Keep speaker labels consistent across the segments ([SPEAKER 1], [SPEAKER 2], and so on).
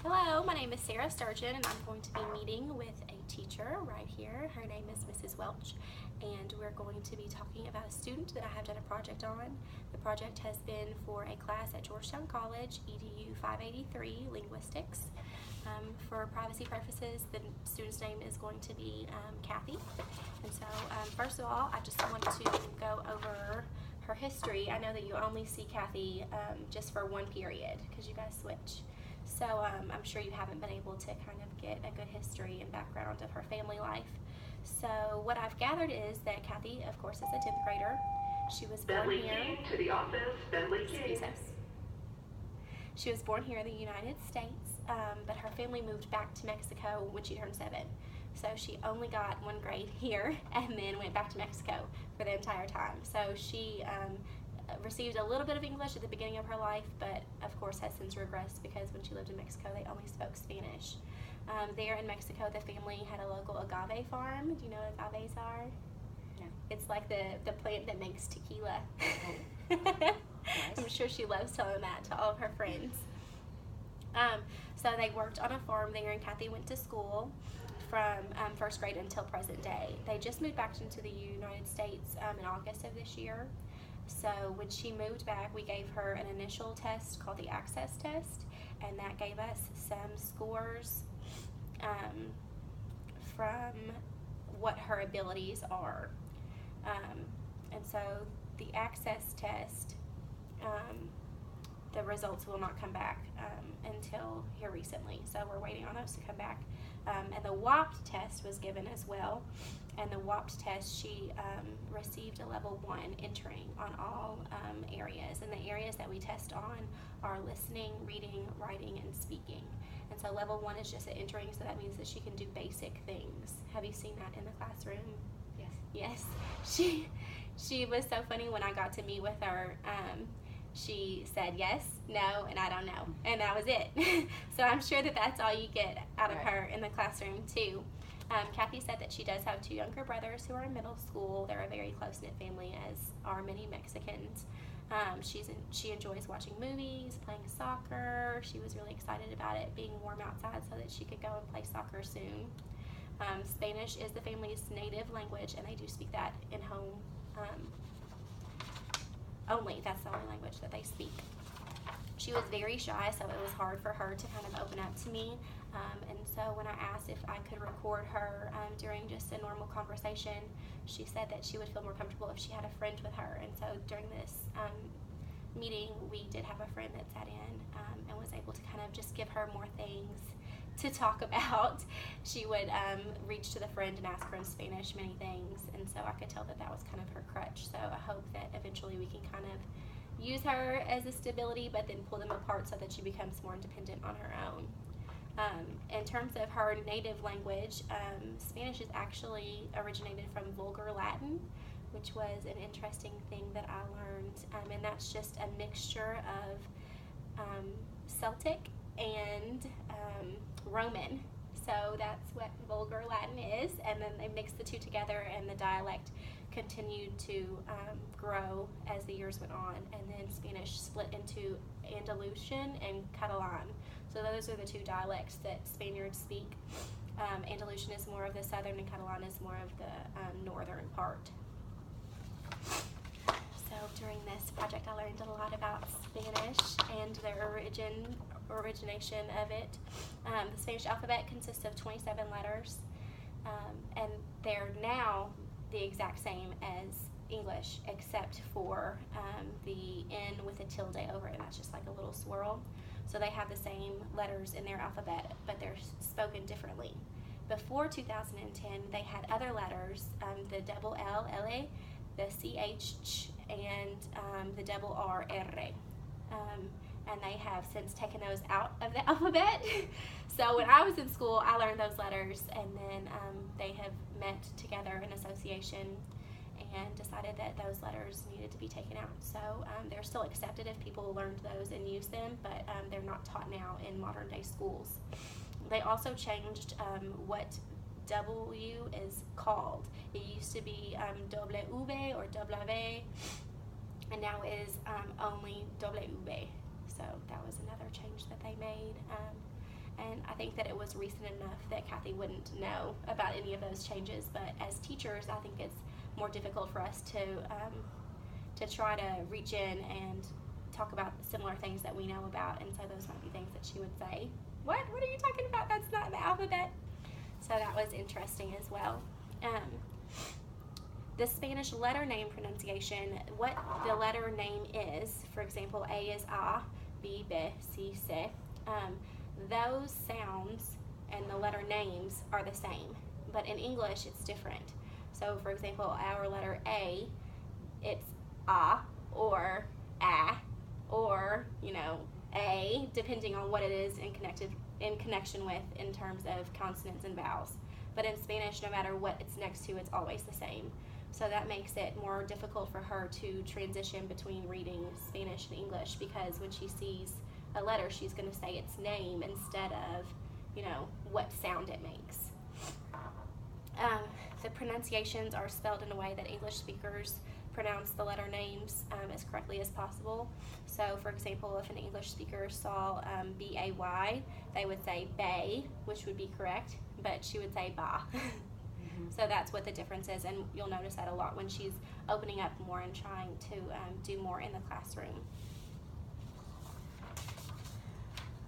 [SPEAKER 1] Hello, my name is Sarah Sturgeon, and I'm going to be meeting with a teacher right here. Her name is Mrs. Welch, and we're going to be talking about a student that I have done a project on. The project has been for a class at Georgetown College, EDU 583, Linguistics. For privacy purposes, the student's name is going to be Kathy. And so, first of all, I just want to go over her history. I know that you only see Kathy just for one period because you guys switch. So I'm sure you haven't been able to kind of get a good history and background of her family life. So what I've gathered is that Kathy, of course, is a 10th grader. She was born
[SPEAKER 2] Bentley
[SPEAKER 1] here.
[SPEAKER 2] King to the office, Bentley King.
[SPEAKER 1] She was born here in the United States, but her family moved back to Mexico when she turned 7. So she only got 1 grade here and then went back to Mexico for the entire time. So she received a little bit of English at the beginning of her life, but of course has since regressed because when she lived in Mexico they only spoke Spanish. There in Mexico the family had a local agave farm. Do you know what agaves are?
[SPEAKER 3] No.
[SPEAKER 1] It's like the plant that makes tequila.
[SPEAKER 3] Oh. Nice.
[SPEAKER 1] I'm sure she loves telling that to all of her friends. So they worked on a farm there, and Kathy went to school from 1st grade until present day. They just moved back into the United States in August of this year. So when she moved back, we gave her an initial test called the access test, and that gave us some scores from what her abilities are. And so the access test, the results will not come back until here recently. So we're waiting on those to come back. And the WAPT test was given as well. And the WAPT test, she received a level 1 entering on all areas. And the areas that we test on are listening, reading, writing, and speaking. And so level 1 is just an entering, so that means that she can do basic things. Have you seen that in the classroom?
[SPEAKER 3] Yes.
[SPEAKER 1] Yes. She was so funny when I got to meet with her. She said yes, no, and I don't know. And that was it. So I'm sure that that's all you get out of her in the classroom too. Kathy said that she does have 2 younger brothers who are in middle school. They're a very close-knit family, as are many Mexicans. She enjoys watching movies, playing soccer. She was really excited about it being warm outside so that she could go and play soccer soon. Spanish is the family's native language, and they do speak that in home only. That's the only language that they speak. She was very shy, so it was hard for her to kind of open up to me. And so when I asked if I could record her during just a normal conversation, she said that she would feel more comfortable if she had a friend with her. And so during this meeting, we did have a friend that sat in and was able to kind of just give her more things to talk about. She would reach to the friend and ask her in Spanish many things, and so I could tell that that was kind of her crutch. So I hope that eventually we can kind of use her as a stability, but then pull them apart so that she becomes more independent on her own. In terms of her native language, Spanish is actually originated from Vulgar Latin, which was an interesting thing that I learned, and that's just a mixture of Celtic and Roman. So that's what Vulgar Latin is, and then they mixed the two together, and the dialect continued to grow as the years went on, and then Spanish split into Andalusian and Catalan. So those are the 2 dialects that Spaniards speak. Andalusian is more of the southern, and Catalan is more of the northern part. So during this project I learned a lot about Spanish and the origination of it. The Spanish alphabet consists of 27 letters, and they're now the exact same as English, except for the N with a tilde over it, and that's just like a little swirl. So they have the same letters in their alphabet, but they're spoken differently. Before 2010, they had other letters, the double L, LA, the CH, and the double R, R. And they have since taken those out of the alphabet. So when I was in school, I learned those letters, and then they have met together in association and decided that those letters needed to be taken out. So they're still accepted if people learned those and used them, but they're not taught now in modern day schools. They also changed what W is called. It used to be W or W, and now it is only W. So that was another change that they made. And I think that it was recent enough that Kathy wouldn't know about any of those changes, but as teachers, I think it's more difficult for us to try to reach in and talk about similar things that we know about, and so those might be things that she would say, what are you talking about? That's not the alphabet. So that was interesting as well. The Spanish letter name pronunciation, what the letter name is, for example, A is A, B, B, C, C, those sounds and the letter names are the same, but in English it's different. So for example, our letter A, it's A or A or, A, depending on what it is in connection with in terms of consonants and vowels. But in Spanish, no matter what it's next to, it's always the same. So that makes it more difficult for her to transition between reading Spanish and English, because when she sees a letter, she's going to say its name instead of, what sound it makes. The pronunciations are spelled in a way that English speakers pronounce the letter names as correctly as possible. So for example, if an English speaker saw B-A-Y, they would say bay, which would be correct, but she would say ba. So that's what the difference is, and you'll notice that a lot when she's opening up more and trying to do more in the classroom.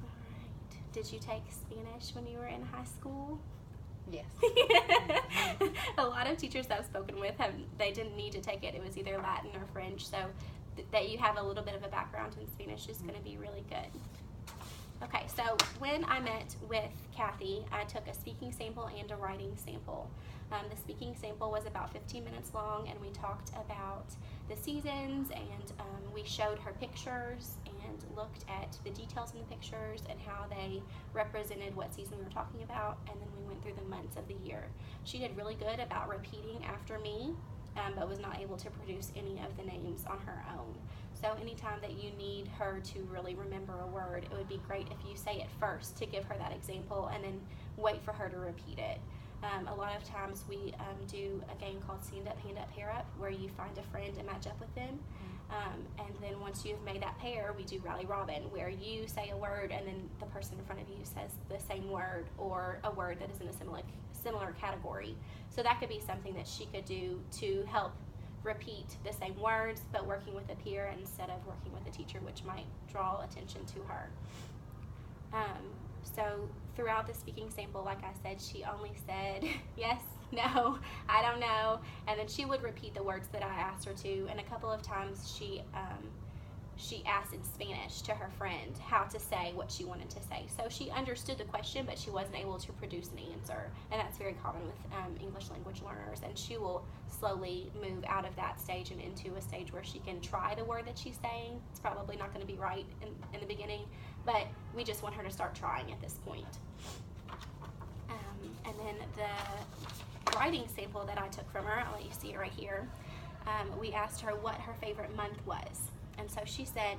[SPEAKER 1] All right. Did you take Spanish when you were in high school?
[SPEAKER 3] Yes.
[SPEAKER 1] A lot of teachers that I've spoken with, they didn't need to take it. It was either Latin or French, so that you have a little bit of a background in Spanish is going to be really good. Okay, so when I met with Kathy, I took a speaking sample and a writing sample. The speaking sample was about 15 minutes long, and we talked about the seasons, and we showed her pictures and looked at the details in the pictures and how they represented what season we were talking about, and then we went through the months of the year. She did really good about repeating after me, but was not able to produce any of the names on her own. So anytime that you need her to really remember a word, it would be great if you say it first to give her that example and then wait for her to repeat it. A lot of times we do a game called Stand Up, Hand Up, Pair Up, where you find a friend and match up with them. And then once you've made that pair, we do Rally Robin, where you say a word and then the person in front of you says the same word or a word that is in a similar category. So that could be something that she could do to help repeat the same words, but working with a peer instead of working with a teacher, which might draw attention to her. So throughout the speaking sample, like I said, she only said yes, no, I don't know, and then she would repeat the words that I asked her to, and a couple of times she asked in Spanish to her friend how to say what she wanted to say. So she understood the question, but she wasn't able to produce an answer, and that's very common with English language learners, and she will slowly move out of that stage and into a stage where she can try the word that she's saying. It's probably not going to be right in the beginning, but we just want her to start trying at this point. And then the writing sample that I took from her, I'll let you see it right here. We asked her what her favorite month was. And so she said,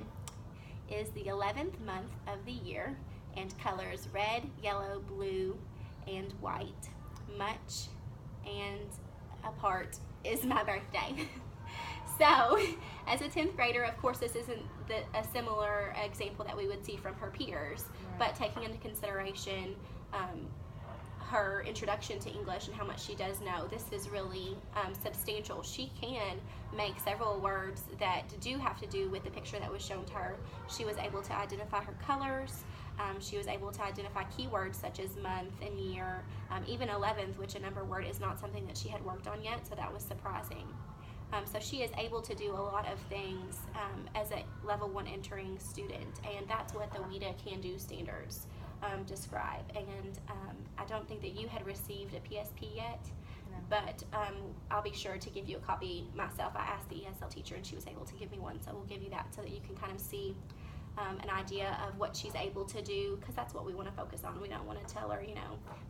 [SPEAKER 1] is the 11th month of the year, and colors red, yellow, blue, and white. Much and apart is my birthday. So, as a 10th grader, of course, this isn't a similar example that we would see from her peers, but taking into consideration her introduction to English and how much she does know, this is really substantial. She can make several words that do have to do with the picture that was shown to her. She was able to identify her colors. She was able to identify keywords such as month and year, even 11th, which a number word is not something that she had worked on yet, so that was surprising. So she is able to do a lot of things as a level 1 entering student, and that's what the WIDA Can Do standards describe. And I don't think that you had received a PSP yet, no. But I'll be sure to give you a copy myself. I asked the ESL teacher and she was able to give me one, so we'll give you that so that you can kind of see an idea of what she's able to do, because that's what we want to focus on. We don't want to tell her,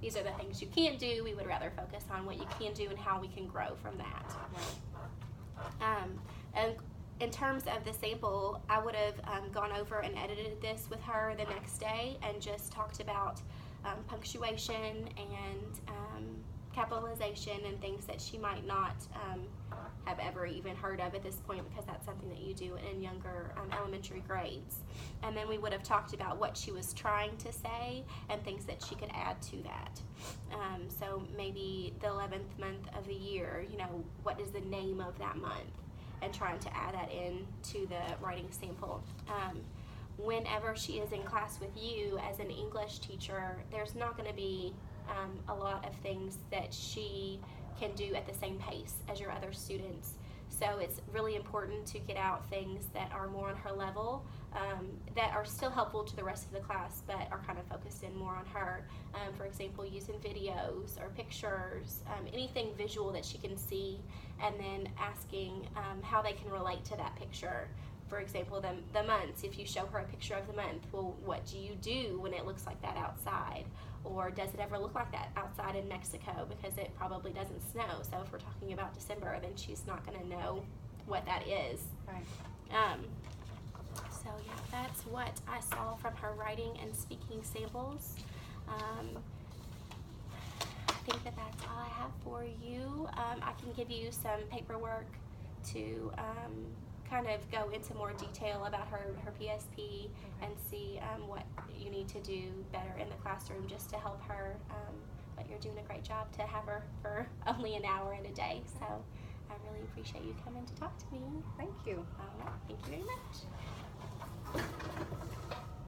[SPEAKER 1] these are the things you can't do. We would rather focus on what you can do and how we can grow from that. And in terms of the sample, I would have gone over and edited this with her the next day and just talked about punctuation and capitalization and things that she might not have ever even heard of at this point, because that's something that you do in younger elementary grades. And then we would have talked about what she was trying to say and things that she could add to that. So maybe the 11th month of the year, what is the name of that month? And trying to add that in to the writing sample. Whenever she is in class with you as an English teacher, there's not going to be a lot of things that she can do at the same pace as your other students. So it's really important to get out things that are more on her level, that are still helpful to the rest of the class, but are kind of focused in more on her. For example, using videos or pictures, anything visual that she can see, and then asking how they can relate to that picture. For example, the months, if you show her a picture of the month, well, what do you do when it looks like that outside? Or does it ever look like that outside in Mexico? Because it probably doesn't snow. So if we're talking about December, then she's not going to know what that is.
[SPEAKER 3] Right.
[SPEAKER 1] So yeah, that's what I saw from her writing and speaking samples. I think that that's all I have for you. I can give you some paperwork to kind of go into more detail about her PSP and see what you need to do better in the classroom just to help her. But you're doing a great job to have her for only an hour in a day. So I really appreciate you coming to talk to me.
[SPEAKER 3] Thank you.
[SPEAKER 1] All right, thank you very much.